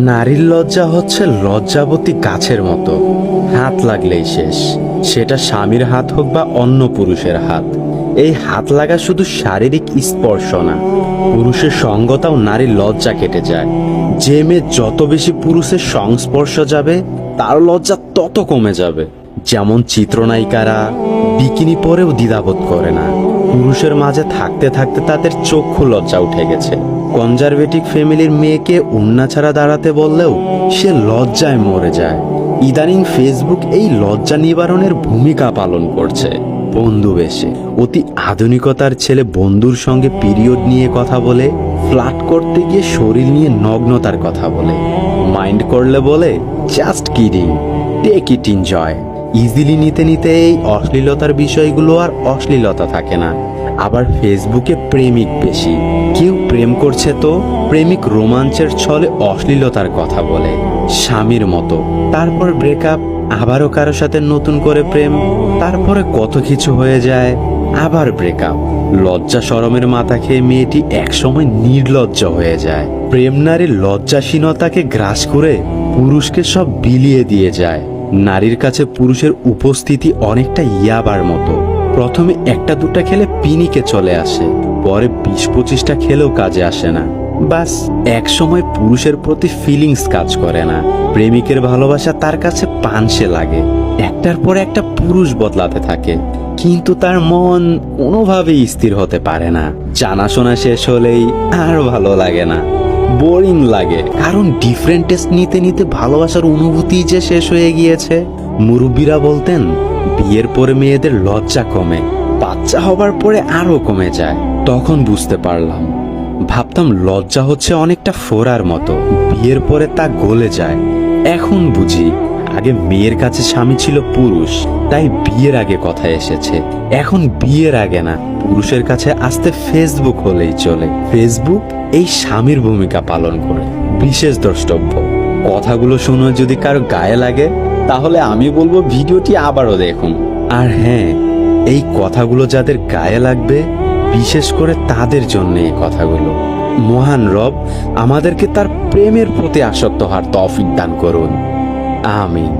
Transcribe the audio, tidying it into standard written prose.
নারীর লজ্জা হচ্ছে লজ্জাবতী গাছের মতো, হাত লাগলেই শেষ। সেটা স্বামীর হাত হোক বা অন্য পুরুষের হাত। এই হাত লাগা শুধু শারীরিক স্পর্শ না, পুরুষের সঙ্গতাও নারীর লজ্জা কেটে যায়। যে মেয়ে যত বেশি পুরুষের সংস্পর্শ যাবে তার লজ্জা তত কমে যাবে। যেমন চিত্রনায়িকারা বিকিনি পরেও দ্বিধাবোধ করে না, পুরুষের মাঝে থাকতে থাকতে তাদের চক্ষু লজ্জা উঠে গেছে। কনজারভেটিভ ফ্যামিলির মেয়েকে ওড়না ছাড়া দাঁড়াতে বললেও সে লজ্জায় মরে যায়। ইদানিং ফেসবুক এই লজ্জা নিবারণের ভূমিকা পালন করছে। বন্ধু বেশে অতি আধুনিকতার ছেলে বন্ধুর সঙ্গে পিরিয়ড নিয়ে কথা বলে, ফ্লার্ট করতে গিয়ে শরীর নিয়ে নগ্নতার কথা বলে, মাইন্ড করলে বলে just kidding, take it enjoy. Easily নিতে নিতে এই অশ্লীলতার বিষয়গুলো আর অশ্লীলতা থাকে না। আবার ফেসবুকে প্রেমিক বেশি, কেউ প্রেম করছে তো প্রেমিক রোমাঞ্চের ছলে অশ্লীলতার কথা বলে স্বামীর মতো, তারপর ব্রেকআপ, আবারও কারো সাথে নতুন করে প্রেম, তারপরে কত কিছু হয়ে যায়, আবার ব্রেকআপ। লজ্জা শরমের মাথা খেয়ে মেয়েটি একসময় নির্লজ্জ হয়ে যায়। প্রেম নারীর লজ্জাসীনতাকে গ্রাস করে পুরুষকে সব বিলিয়ে দিয়ে যায়। নারীর কাছে পুরুষের উপস্থিতি অনেকটা ইয়াবার মতো। প্রথমে একটা দুটা খেলে পিনিকে চলে আসে, পরে 20-25টা খেলেও কাজে আসে না। বাস এক সময় পুরুষের প্রতি ফিলিংস কাজ করে না। প্রেমিকের ভালোবাসা তার কাছে পানসে লাগে। একটার পর একটা পুরুষ বদলাতে থাকে, কিন্তু তার মন কোনোভাবেই স্থির হতে পারে না। জানাশোনা শেষ হলেই আর ভালো লাগে না, বোরিং লাগে। কারণ ডিফারেন্ট টেস্ট নিতে নিতে ভালোবাসার অনুভূতি যে শেষ হয়ে গিয়েছে। মুরব্বীরা বলতেন বিয়ের পরে মেয়েদের লজ্জা কমে, বাচ্চা হবার পরে আরো কমে যায়। তখন বুঝতে পারলাম, ভাবতাম লজ্জা হচ্ছে অনেকটা ফোড়ার মতো, বিয়ের পরে তা গলে যায়। এখন বুঝি আগে মেয়ের কাছে স্বামী ছিল পুরুষ, তাই বিয়ের আগে কথা এসেছে। এখন বিয়ের আগে না, পুরুষের কাছে আসতে ফেসবুক হলেই চলে। ফেসবুক এই স্বামীর ভূমিকা পালন করে। বিশেষ দ্রষ্টব্য, কথাগুলো শুনে যদি কারো গায়ে লাগে তাহলে আমি বলবো ভিডিওটি আবারও দেখুন। আর হ্যাঁ, এই কথাগুলো যাদের গায়ে লাগবে, বিশেষ করে তাদের জন্য এই কথাগুলো। মহান রব আমাদেরকে তার প্রেমের প্রতি আসক্ত হওয়ার তৌফিক দান করুন। আমিন।